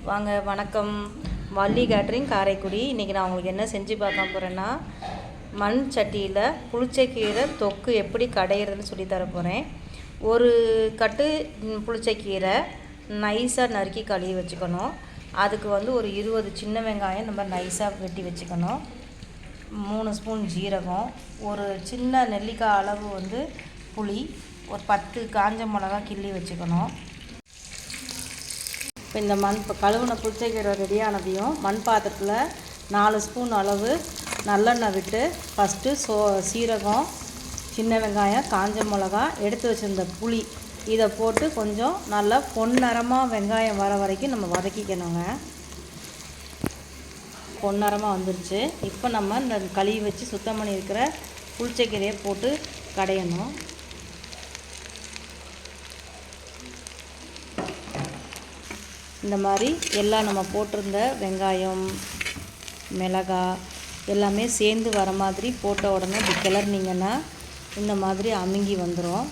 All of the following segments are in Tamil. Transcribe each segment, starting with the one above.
வாங்க வணக்கம். வள்ளி கேட்ரிங் காரைக்குடி. இன்றைக்கி நான் உங்களுக்கு என்ன செஞ்சு பார்க்க போகிறேன்னா, மண் சட்டியில் புளிச்சக்கீரை தொக்கு எப்படி கடையிறதுன்னு சொல்லி தர போகிறேன். ஒரு கட்டு புளிச்சக்கீரை நைஸாக நறுக்கி கழுவி வச்சுக்கணும். அதுக்கு ஒரு 20 சின்ன வெங்காயம் நம்ம நைஸாக வெட்டி வச்சுக்கணும். 3 ஸ்பூன் ஜீரகம், ஒரு சின்ன நெல்லிக்காய் அளவு புளி, ஒரு 10 காஞ்ச மிளகா கிள்ளி வச்சுக்கணும். இப்போ இந்த இப்போ கழுவுன புளிச்சக்கீரை ரெடியானதையும் மண் பாத்திரத்தில் 4 ஸ்பூன் அளவு நல்லெண்ணெய் விட்டு ஃபஸ்ட்டு சீரகம், சின்ன வெங்காயம், காஞ்ச மிளகா, எடுத்து வச்சுருந்த புளி இதை போட்டு கொஞ்சம் நல்லா பொன்னிறமாக வெங்காயம் வர வரைக்கும் நம்ம வதக்கிக்கணுங்க. பொன்னிறமாக வந்துருச்சு. இப்போ நம்ம இந்த கழுவி வச்சு சுத்தம் பண்ணியிருக்கிற புளிச்சக்கீரையை போட்டு கடையணும். இந்த மாதிரி எல்லாம் நம்ம போட்டிருந்த வெங்காயம், மிளகாய் எல்லாமே சேர்ந்து வர மாதிரி போட்ட உடனே இப்படி கிளறினீங்கன்னா இந்த மாதிரி அமுங்கி வந்துடும்.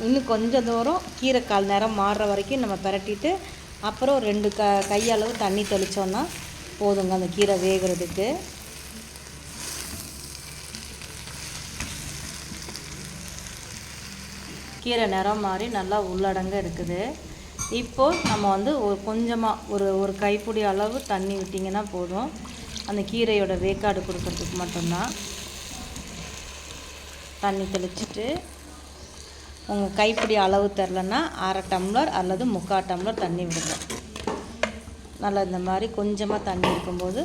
இன்னும் கொஞ்சம் தூரம் கீரை கால் நேரம் மாறுற வரைக்கும் நம்ம பிரட்டிட்டு அப்புறம் 2 கையளவு தண்ணி தெளித்தோன்னா போதுங்க அந்த கீரை வேகிறதுக்கு. கீரை நிறம் மாறி நல்லா உள்ளடங்க இருக்குது. இப்போது நம்ம ஒரு கொஞ்சமாக ஒரு கைப்பிடி அளவு தண்ணி விட்டிங்கன்னா போதும். அந்த கீரையோட வேக்காடு கொடுக்கறதுக்கு மட்டும்தான். தண்ணி தெளிச்சுட்டு உங்கள் கைப்பிடி அளவு தெரிலன்னா 1/2 டம்ளர் அல்லது 3/4 டம்ளர் தண்ணி விடுங்க. நல்லா இந்த மாதிரி கொஞ்சமாக தண்ணி இருக்கும்போது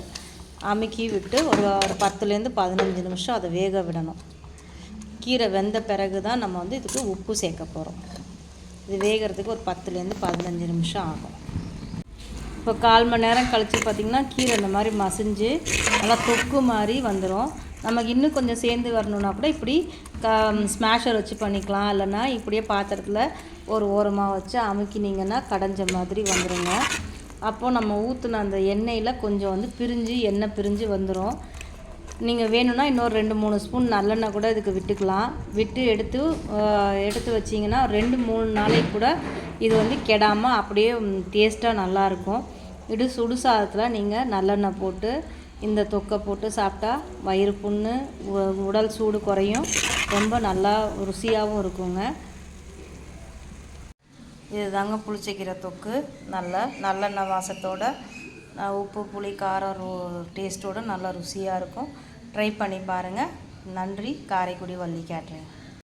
அமுக்கி விட்டு ஒரு 10லேருந்து 15 நிமிஷம் அதை வேக விடணும். கீரை வெந்த பிறகு தான் நம்ம இதுக்கு உப்பு சேர்க்க போகிறோம். இது வேகிறதுக்கு ஒரு 10லேருந்து 15 நிமிஷம் ஆகும். இப்போ 1/4 மணி நேரம் கழித்து பார்த்திங்கன்னா கீரை இந்த மாதிரி மசிஞ்சு நல்லா தொக்கு மாதிரி வந்துடும். நமக்கு இன்னும் கொஞ்சம் சேர்ந்து வரணுன்னா கூட இப்படி ஸ்மாஷர் வச்சு பண்ணிக்கலாம். இல்லைன்னா இப்படியே பாத்திரத்தில் ஒரு ஓரமாக வச்சு அமுக்கினீங்கன்னா கடைஞ்ச மாதிரி வந்துடுங்க. அப்போது நம்ம ஊற்றின அந்த எண்ணெயில் கொஞ்சம் பிரிஞ்சு எண்ணெய் பிரிஞ்சு வந்துடும். நீங்கள் வேணும்னா இன்னொரு 2-3 ஸ்பூன் நல்லெண்ணெய் கூட இதுக்கு விட்டுக்கலாம். விட்டு எடுத்து வச்சிங்கன்னா 2-3 நாளைக்கு கூட இது கெடாமல் அப்படியே டேஸ்ட்டாக நல்லாயிருக்கும். சுடு சாதத்தில் நீங்கள் நல்லெண்ணெய் போட்டு இந்த தொக்கை போட்டு சாப்பிட்டா வயிறு புண்ணு, உடல் சூடு குறையும். ரொம்ப நல்லா ருசியாகவும் இருக்குங்க. இதுதாங்க புளிச்சக்கீரை தொக்கு. நல்லெண்ணெய் வாசத்தோட உப்பு, புளி, காரம் டேஸ்ட்டோடு நல்லா ருசியாக இருக்கும். ட்ரை பண்ணி பாருங்கள். நன்றி. காரைக்குடி வள்ளி கேட்ரிங்.